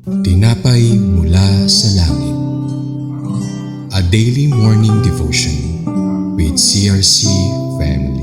Tinapay mula sa langit. A daily morning devotion with CRC family.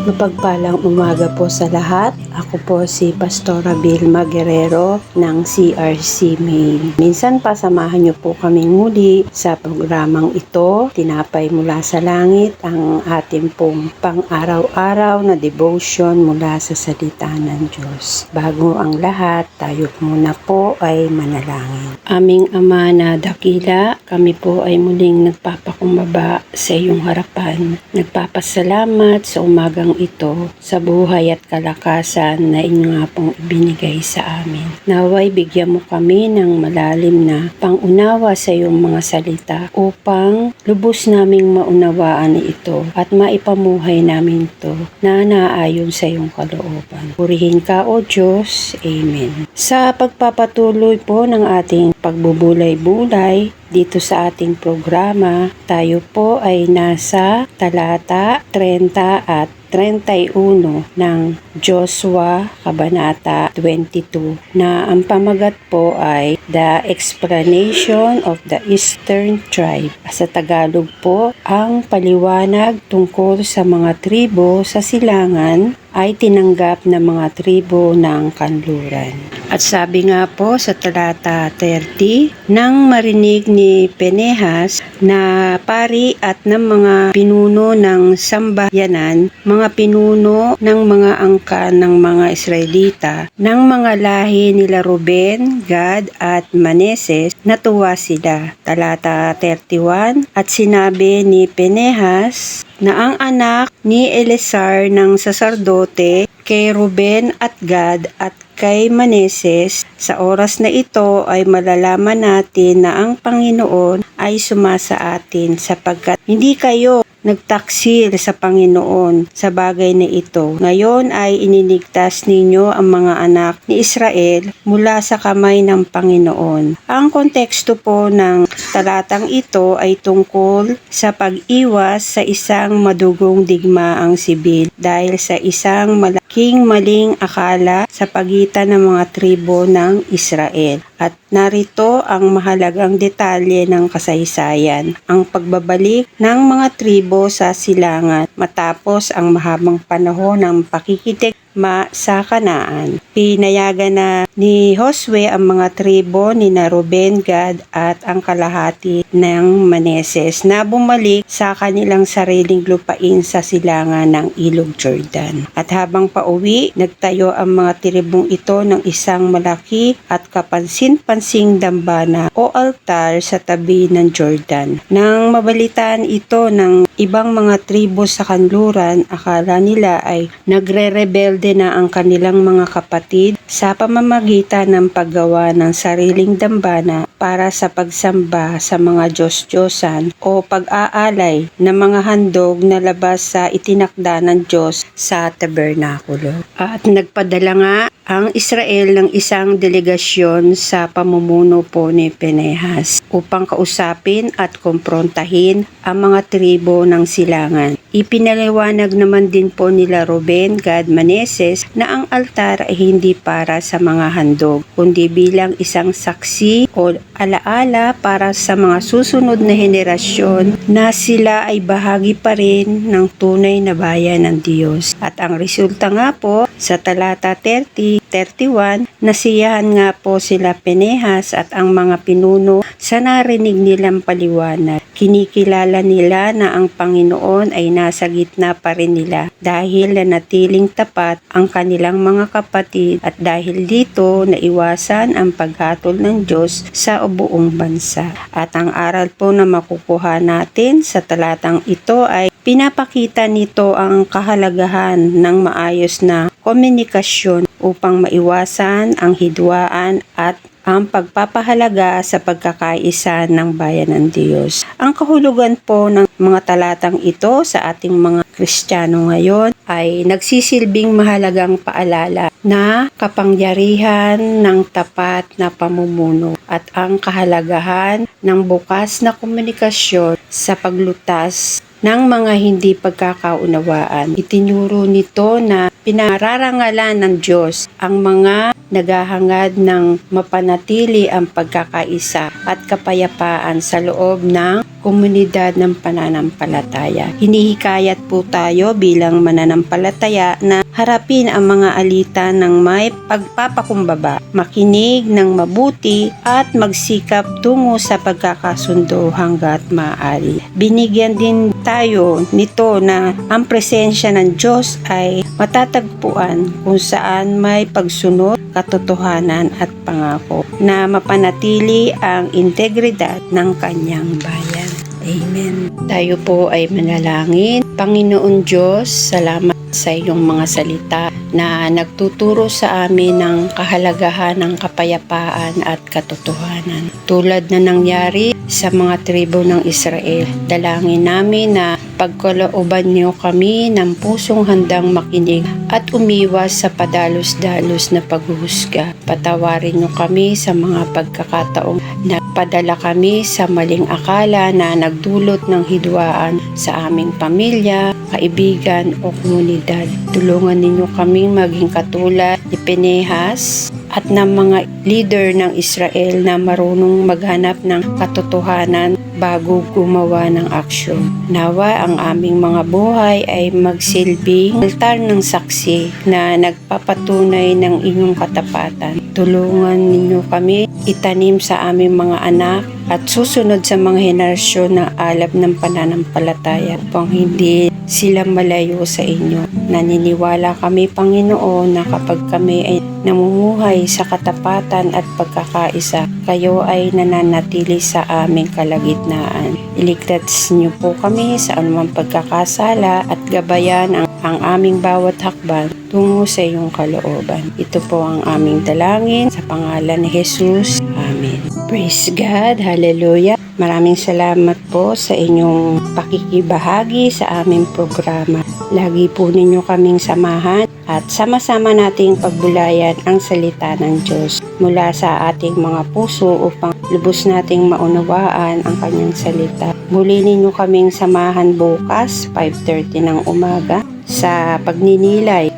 Mapagpalang umaga po sa lahat. Ako po si Pastora Vilma Guerrero ng CRC Maine. Minsan pa samahan niyo po kaming muli sa programang ito, Tinapay mula sa langit, ang ating pong pang-araw-araw na devotion mula sa salita ng Diyos. Bago ang lahat, tayo muna po ay manalangin. Aming Ama na dakila, kami po ay muling nagpapakumbaba sa iyong harapan. Nagpapasalamat sa umagang ito sa buhay at kalakasan na inyo nga pong ibinigay sa amin. Naway bigyan mo kami ng malalim na pangunawa sa iyong mga salita upang lubos naming maunawaan ito at maipamuhay namin ito na naayon sa iyong kalooban. Purihin ka o Diyos. Amen. Sa pagpapatuloy po ng ating pagbubulay-bulay dito sa ating programa, tayo po ay nasa talata 30 at 31 ng Joshua Kabanata 22 na ang pamagat po ay The Explanation of the Eastern Tribe. Sa Tagalog po, ang paliwanag tungkol sa mga tribo sa silangan ay tinanggap ng mga tribo ng kanluran. At sabi nga po sa talata 30, nang marinig ni Pinehas na pari at ng mga pinuno ng sambayanan, mga pinuno ng mga angkan ng mga Israelita, ng mga lahi nila Ruben, Gad at Manases, natuwa sila. Talata 31, at sinabi ni Pinehas na ang anak ni Eleazar ng saserdote kay Ruben at Gad at kay Manases, sa oras na ito ay malalaman natin na ang Panginoon ay sumasa atin sapagkat hindi kayo nagtaksil sa Panginoon sa bagay na ito. Ngayon ay iniligtas ninyo ang mga anak ni Israel mula sa kamay ng Panginoon. Ang konteksto po ng talatang ito ay tungkol sa pag-iwas sa isang madugong digmaang sibil dahil sa isang malaking maling akala sa pagitan ng mga tribo ng Israel. At narito ang mahalagang detalye ng kasaysayan, ang pagbabalik ng mga tribo sa silangan matapos ang mahabang panahon ng pakikitigma sa Kanaan. Pinayagan na ni Josue ang mga tribo ni Ruben, Gad at ang kalahati ng Manases na bumalik sa kanilang sariling lupain sa silangan ng Ilog Jordan. At habang pauwi, nagtayo ang mga tribong ito ng isang malaki at kapansin-pansing dambana o altar sa tabi ng Jordan. Nang mabalitaan ito ng ibang mga tribo sa kanluran, akala nila ay nagre-rebelde na ang kanilang mga kapatid sa pamamagitan ng paggawa ng sariling dambana para sa pagsamba sa mga Diyos-Diyosan o pag-aalay ng mga handog na labas sa itinakda ng Diyos sa tabernakulo. At nagpadala nga ang Israel ng isang delegasyon sa pamumuno po ni Pinehas upang kausapin at kumprontahin ang mga tribo ng silangan. Ipinaliwanag naman din po nila Ruben, Gad, Manases na ang altar ay hindi para sa mga handog, kundi bilang isang saksi o alaala para sa mga susunod na henerasyon na sila ay bahagi pa rin ng tunay na bayan ng Diyos. At ang resulta nga po sa talata 31, nasiyahan nga po sila Pinehas at ang mga pinuno sa narinig nilang paliwanag. Kinikilala nila na ang Panginoon ay nasa gitna pa rin nila dahil nanatiling tapat ang kanilang mga kapatid at dahil dito naiwasan ang paghatol ng Diyos sa buong bansa. At ang aral po na makukuha natin sa talatang ito ay pinapakita nito ang kahalagahan ng maayos na komunikasyon upang maiwasan ang hidwaan at ang pagpapahalaga sa pagkakaisa ng bayan ng Diyos. Ang kahulugan po ng mga talatang ito sa ating mga Kristiyano ngayon ay nagsisilbing mahalagang paalala na kapangyarihan ng tapat na pamumuno at ang kahalagahan ng bukas na komunikasyon sa paglutas ng mga hindi pagkakaunawaan. Itinuro nito na pinararangalan ng Diyos ang mga naghahangad ng mapanatili ang pagkakaisa at kapayapaan sa loob ng komunidad ng pananampalataya. Hinihikayat po tayo bilang mananampalataya na harapin ang mga alitan ng may pagpapakumbaba, makinig ng mabuti at magsikap tungo sa pagkakasundo hanggat maaari. Binigyan din tayo nito na ang presensya ng Diyos ay matatagpuan kung saan may pagsunod, katotohanan at pangako na mapanatili ang integridad ng kanyang bayan. Amen. Tayo po ay manalangin. Panginoon Diyos, salamat sa iyong mga salita na nagtuturo sa amin ng kahalagahan ng kapayapaan at katotohanan. Tulad na nangyari sa mga tribo ng Israel, dalangin namin na pagkalooban niyo kami ng pusong handang makinig at umiwas sa padalos-dalos na paghuhusga. Patawarin niyo kami sa mga pagkakataong nagpadala kami sa maling akala na nagdulot ng hidwaan sa aming pamilya, kaibigan o komunidad. Tulungan ninyo kaming maging katulad ni Pinehas at ng mga leader ng Israel na marunong maghanap ng katotohanan bago gumawa ng aksyon. Nawa ang aming mga buhay ay magsilbing altar ng saksi na nagpapatunay ng inyong katapatan. Tulungan ninyo kami itanim sa aming mga anak at susunod sa mga henerasyon na alab ng pananampalataya upang hindi sila malayo sa inyo. Naniniwala kami, Panginoon, na kapag kami ay namumuhay sa katapatan at pagkakaisa, kayo ay nananatili sa aming kalagitnaan. Iligtas niyo po kami sa anumang pagkakasala at gabayan ang aming bawat hakbang tungo sa iyong kalooban. Ito po ang aming dalangin sa pangalan ni Jesus. Amen. Praise God. Hallelujah. Maraming salamat po sa inyong pakikibahagi sa aming programa. Lagi po ninyo kaming samahan at sama-sama nating pagbulayan ang salita ng Diyos mula sa ating mga puso upang lubos nating maunawaan ang kanyang salita. Muli ninyo kaming samahan bukas 5:30 ng umaga sa pagninilay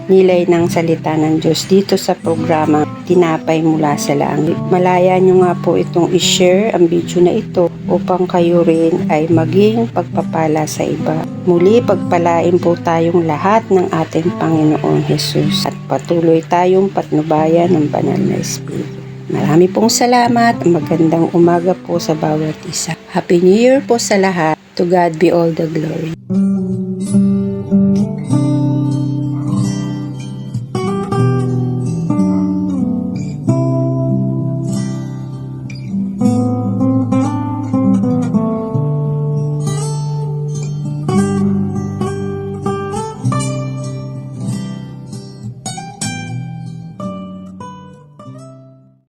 ng salita ng Diyos dito sa programa Tinapay Mula sa Langit. Malaya nyo nga po itong i-share ang video na ito upang kayo rin ay maging pagpapala sa iba. Muli pagpalain po tayong lahat ng ating Panginoong Jesus at patuloy tayong patnubayan ng banal na Espiritu. Marami pong salamat. Magandang umaga po sa bawat isa. Happy New Year po sa lahat. To God be all the glory.